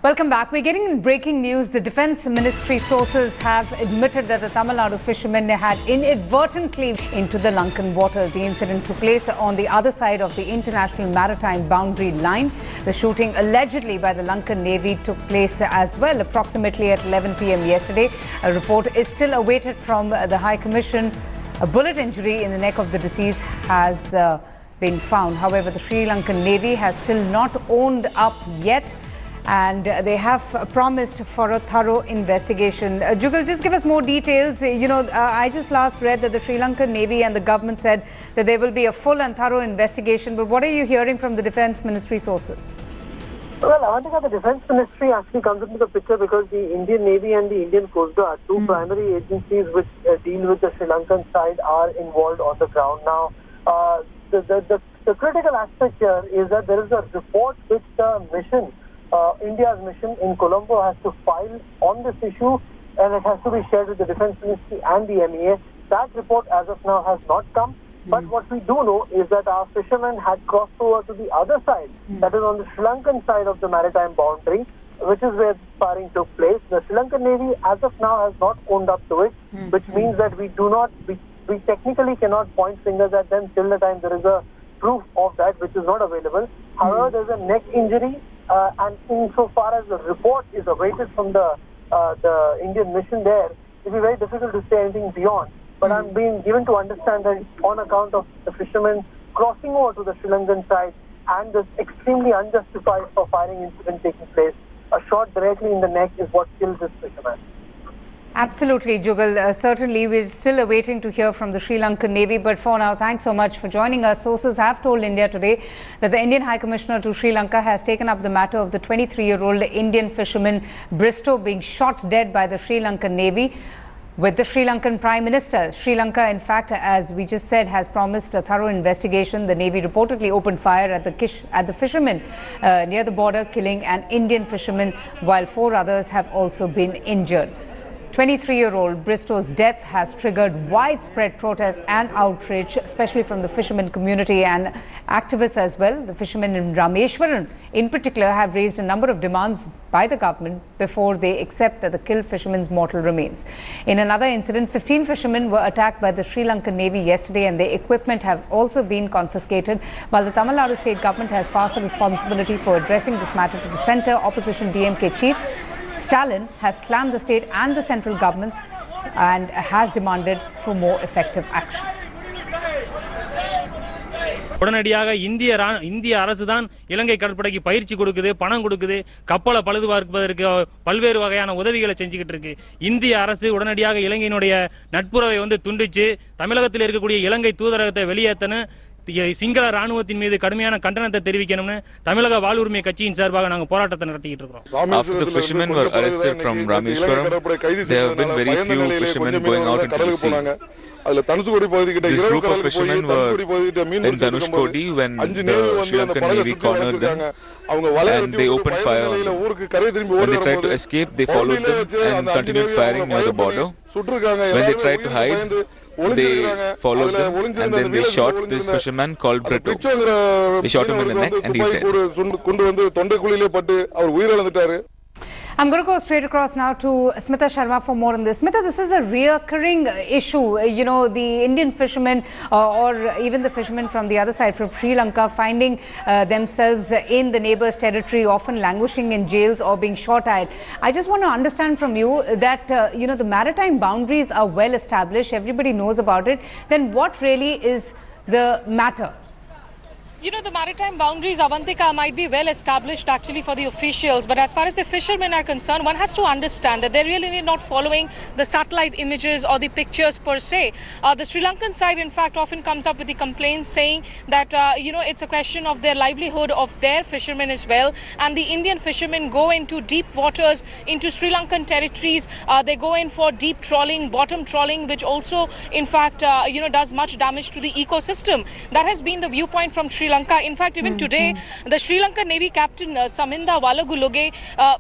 Welcome back. We're getting in breaking news. The Defence Ministry sources have admitted that the Tamil Nadu fishermen had inadvertently into the Lankan waters. The incident took place on the other side of the international maritime boundary line. The shooting allegedly by the Lankan Navy took place as well approximately at 11 p.m. yesterday. A report is still awaited from the High Commission. A bullet injury in the neck of the deceased has been found. However, the Sri Lankan Navy has still not owned up yet, and they have promised for a thorough investigation. Jugal, just give us more details. I just last read that the Sri Lankan Navy and the government said that there will be a full and thorough investigation. But what are you hearing from the Defence Ministry sources? Well, Avantika, the Defence Ministry actually comes into the picture because the Indian Navy and the Indian Coast Guard, two primary agencies which deal with the Sri Lankan side, are involved on the ground. Now, the critical aspect here is that there is a report which the mission, India's mission in Colombo, has to file on this issue, and it has to be shared with the Defence Ministry and the MEA. That report as of now has not come, but what we do know is that our fishermen had crossed over to the other side, that is on the Sri Lankan side of the maritime boundary, which is where firing took place. The Sri Lankan Navy as of now has not owned up to it, which means that we technically cannot point fingers at them till the time there is a proof of that, which is not available. However, there's a neck injury, and insofar as the report is awaited from the Indian mission there, it will be very difficult to say anything beyond. But I'm being given to understand that on account of the fishermen crossing over to the Sri Lankan side and this extremely unjustified firing incident taking place, a shot directly in the neck is what killed this fisherman. Absolutely, Jugal. Certainly, we're still awaiting to hear from the Sri Lankan Navy. But for now, thanks so much for joining us. Sources have told India today that the Indian High Commissioner to Sri Lanka has taken up the matter of the 23-year-old Indian fisherman Bristow being shot dead by the Sri Lankan Navy with the Sri Lankan Prime Minister. Sri Lanka, in fact, as we just said, has promised a thorough investigation. The Navy reportedly opened fire at the fishermen near the border, killing an Indian fisherman, while 4 others have also been injured. 23-year-old Bristow's death has triggered widespread protest and outrage, especially from the fishermen community and activists as well. The fishermen in Rameshwaram, in particular, have raised a number of demands by the government before they accept that the killed fishermen's mortal remains. In another incident, 15 fishermen were attacked by the Sri Lankan Navy yesterday, and their equipment has also been confiscated. While the Tamil Nadu state government has passed the responsibility for addressing this matter to the centre, opposition DMK chief Stalin has slammed the state and the central governments and has demanded for more effective action. உடனடியாக இந்திய அரசு தான் இலங்கை கடற்படைக்கு பயிற்சி கொடுக்குது, பணம் கொடுக்குது, கப்பலை பழுது பார்ப்பதற்கு பல்வேறு வகையான உதவிகளை செஞ்சுக்கிட்டு இருக்கு. இந்திய அரசு உடனடியாக இலங்கையினுடைய நட்புறவை துண்டிச்சு தமிழகத்தில் இருக்கக்கூடிய இலங்கை தூதரகத்தை வெளியேற்றணும், சிங்கள ராணுவத்தின் மீது கடுமையான கண்டனத்தை தெரிவிக்கணும்னு தமிழக வாழ்வுரிமை கட்சியின் சார்பாக நாங்க போராட்டத்தை நடத்திட்டு இருக்கோம். After the fishermen were arrested from Rameshwaram, there have been very few fishermen going out into the sea. This group of fishermen were in Dhanushkodi when the Sri Lankan Navy cornered them and they opened fire on them. When they tried to escape, they followed them and continued firing near the border. When they tried to hide, they followed them and then they shot this fisherman called Brito. They shot him in the neck and he's dead. I'm going to go straight across now to Smita Sharma for more on this. Smita, this is a recurring issue. The Indian fishermen or even the fishermen from the other side, from Sri Lanka, finding themselves in the neighbour's territory, often languishing in jails or being shot at. I just want to understand from you that, the maritime boundaries are well established. Everybody knows about it. Then what really is the matter? The maritime boundaries, Avantika, might be well established actually for the officials, but as far as the fishermen are concerned, one has to understand that they're really not following the satellite images or the pictures per se. The Sri Lankan side, in fact, often comes up with the complaints saying that, it's a question of their livelihood of their fishermen as well. And the Indian fishermen go into deep waters, into Sri Lankan territories. They go in for deep trawling, bottom trawling, which also, in fact, does much damage to the ecosystem. That has been the viewpoint from Sri Sri Lanka. In fact, even today, the Sri Lankan Navy Captain Saminda Walaguloge,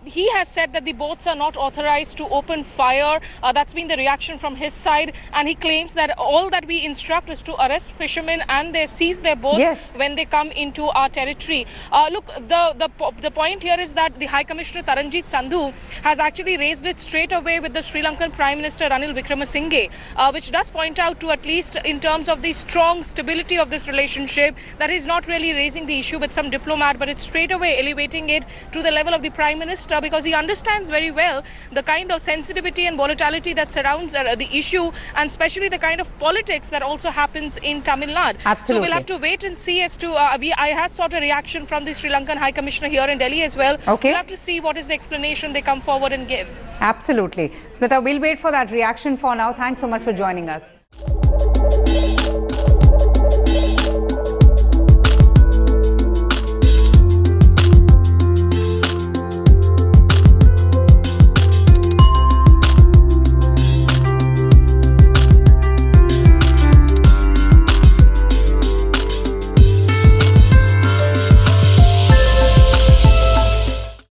he has said that the boats are not authorized to open fire. That's been the reaction from his side, and he claims that all that we instruct is to arrest fishermen and they seize their boats when they come into our territory. Look, the point here is that the High Commissioner Taranjit Sandhu has actually raised it straight away with the Sri Lankan Prime Minister Ranil Wickremesinghe, which does point out to, at least in terms of the strong stability of this relationship, that he's not really raising the issue with some diplomat, but it's straight away elevating it to the level of the Prime Minister, because he understands very well the kind of sensitivity and volatility that surrounds the issue, and especially the kind of politics that also happens in Tamil Nadu. Absolutely. So we'll have to wait and see as to, I have sought a reaction from the Sri Lankan High Commissioner here in Delhi as well. Okay. We'll have to see what is the explanation they come forward and give. Absolutely. Smita, we'll wait for that reaction for now. Thanks so much for joining us.